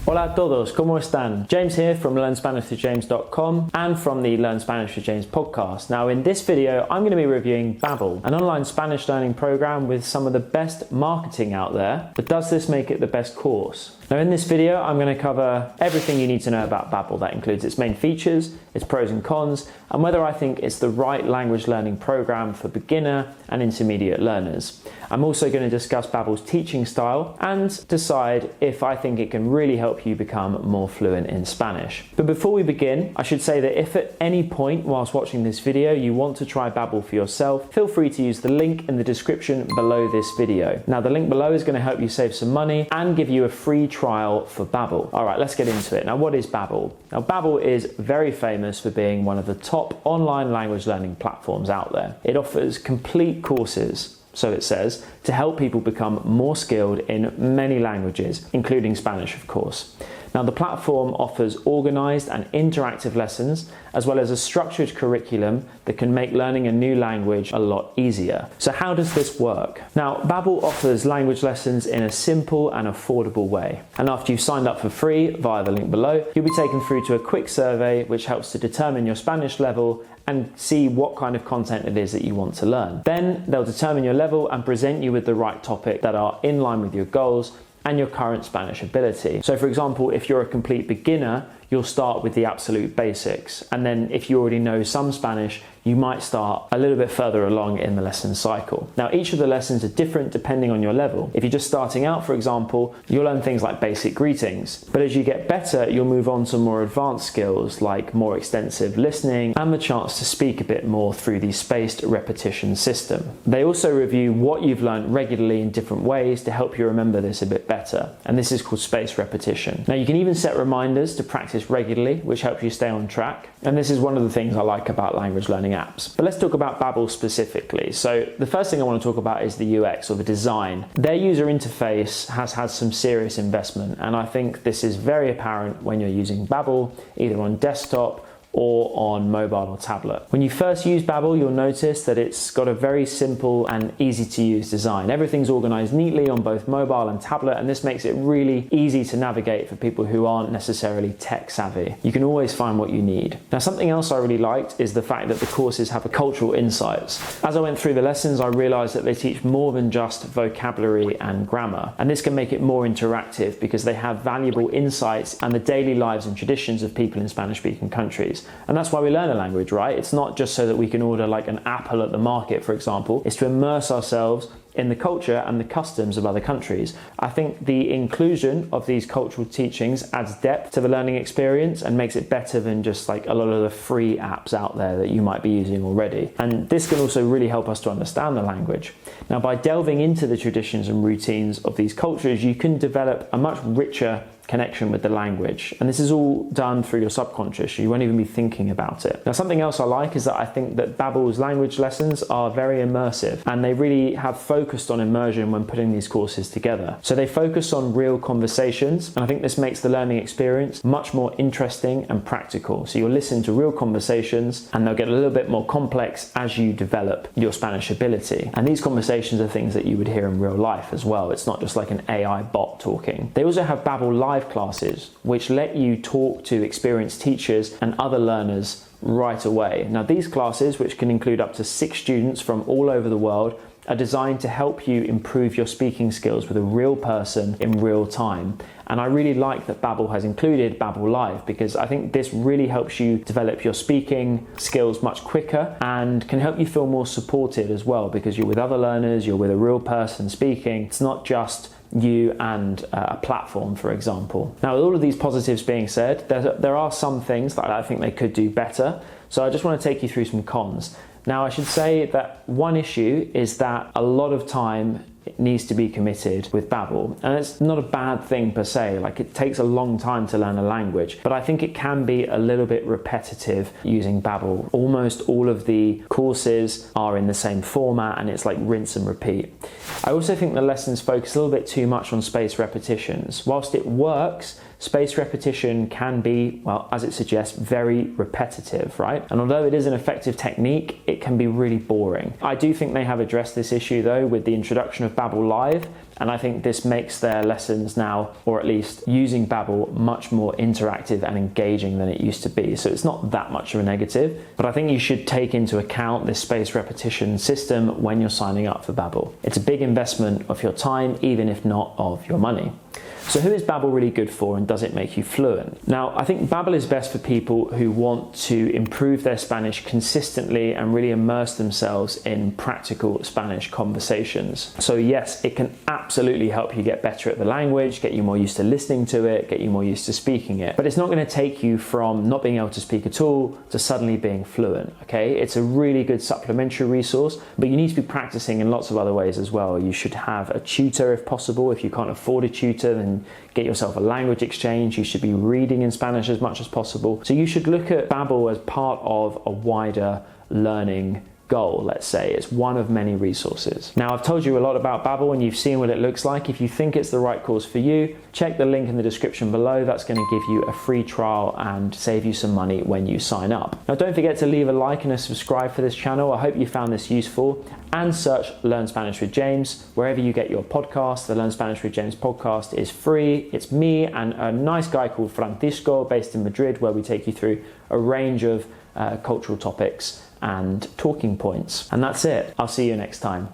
Hola a todos, ¿cómo están? James here from LearnSpanishWithJames.com and from the Learn Spanish with James podcast. Now in this video, I'm going to be reviewing Babbel, an online Spanish learning program with some of the best marketing out there. But does this make it the best course? Now in this video, I'm going to cover everything you need to know about Babbel. That includes its main features, its pros and cons, and whether I think it's the right language learning program for beginner and intermediate learners. I'm also going to discuss Babbel's teaching style and decide if I think it can really help you become more fluent in Spanish. But before we begin, I should say that if at any point whilst watching this video you want to try Babbel for yourself, feel free to use the link in the description below this video. Now the link below is going to help you save some money and give you a free trial for Babbel. Alright, let's get into it. Now what is Babbel? Now Babbel is very famous for being one of the top online language learning platforms out there. It offers complete courses, so it says, to help people become more skilled in many languages, including Spanish, of course. Now, the platform offers organized and interactive lessons, as well as a structured curriculum that can make learning a new language a lot easier. So how does this work? Now, Babbel offers language lessons in a simple and affordable way. And after you've signed up for free via the link below, you'll be taken through to a quick survey which helps to determine your Spanish level and see what kind of content it is that you want to learn. Then they'll determine your level and present you with the right topic that are in line with your goals and your current Spanish ability. So for example, if you're a complete beginner, you'll start with the absolute basics. And then if you already know some Spanish, you might start a little bit further along in the lesson cycle. Now, each of the lessons are different depending on your level. If you're just starting out, for example, you'll learn things like basic greetings. But as you get better, you'll move on to more advanced skills like more extensive listening and the chance to speak a bit more through the spaced repetition system. They also review what you've learned regularly in different ways to help you remember this a bit better. And this is called spaced repetition. Now, you can even set reminders to practice regularly, which helps you stay on track. And this is one of the things I like about language learning apps. But let's talk about Babbel specifically. So the first thing I want to talk about is the UX, or the design. Their user interface has had some serious investment, and I think this is very apparent when you're using Babbel, either on desktop or on mobile or tablet. When you first use Babbel, you'll notice that it's got a very simple and easy to use design. Everything's organized neatly on both mobile and tablet, and this makes it really easy to navigate for people who aren't necessarily tech savvy. You can always find what you need. Now, something else I really liked is the fact that the courses have a cultural insights. As I went through the lessons, I realized that they teach more than just vocabulary and grammar, and this can make it more interactive because they have valuable insights and the daily lives and traditions of people in Spanish-speaking countries. And that's why we learn a language, right? It's not just so that we can order like an apple at the market, for example. It's to immerse ourselves in the culture and the customs of other countries. I think the inclusion of these cultural teachings adds depth to the learning experience and makes it better than just like a lot of the free apps out there that you might be using already. And this can also really help us to understand the language. Now, by delving into the traditions and routines of these cultures, you can develop a much richer connection with the language, and this is all done through your subconscious. You won't even be thinking about it. Now, something else I like is that I think that Babbel's language lessons are very immersive, and they really have focused on immersion when putting these courses together. So they focus on real conversations, and I think this makes the learning experience much more interesting and practical. So you'll listen to real conversations, and they'll get a little bit more complex as you develop your Spanish ability. And these conversations are things that you would hear in real life as well. It's not just like an AI bot talking. They also have Babbel Live classes, which let you talk to experienced teachers and other learners right away. Now, these classes, which can include up to 6 students from all over the world, are designed to help you improve your speaking skills with a real person in real time. And I really like that Babbel has included Babbel Live, because I think this really helps you develop your speaking skills much quicker and can help you feel more supported as well, because you're with other learners, you're with a real person speaking. It's not just you and a platform, for example. Now, with all of these positives being said, there are some things that I think they could do better. So I just want to take you through some cons. Now, I should say that one issue is that a lot of time needs to be committed with Babbel, and it's not a bad thing per se. Like, it takes a long time to learn a language, but I think it can be a little bit repetitive using Babbel. Almost all of the courses are in the same format, and it's like rinse and repeat. I also think the lessons focus a little bit too much on spaced repetitions. Whilst it works, spaced repetition can be, well, as it suggests, very repetitive, right? And although it is an effective technique, it can be really boring. I do think they have addressed this issue though with the introduction of Babbel Live, And I think this makes their lessons now, or at least using Babbel, much more interactive and engaging than it used to be. So it's not that much of a negative, but I think you should take into account this spaced repetition system when you're signing up for Babbel. It's a big investment of your time, even if not of your money. So who is Babbel really good for, and does it make you fluent? Now, I think Babbel is best for people who want to improve their Spanish consistently and really immerse themselves in practical Spanish conversations. So yes, it can absolutely help you get better at the language, get you more used to listening to it, get you more used to speaking it. But it's not going to take you from not being able to speak at all to suddenly being fluent, okay? It's a really good supplementary resource, but you need to be practicing in lots of other ways as well. You should have a tutor if possible. If you can't afford a tutor, then get yourself a language exchange. You should be reading in Spanish as much as possible. So you should look at Babbel as part of a wider learning goal, let's say. It's one of many resources. Now, I've told you a lot about Babbel and you've seen what it looks like. If you think it's the right course for you, check the link in the description below. That's going to give you a free trial and save you some money when you sign up. Now, don't forget to leave a like and a subscribe for this channel. I hope you found this useful, and search Learn Spanish with James wherever you get your podcast. The Learn Spanish with James podcast is free. It's me and a nice guy called Francisco based in Madrid, where we take you through a range of cultural topics and talking points. And that's it. I'll see you next time.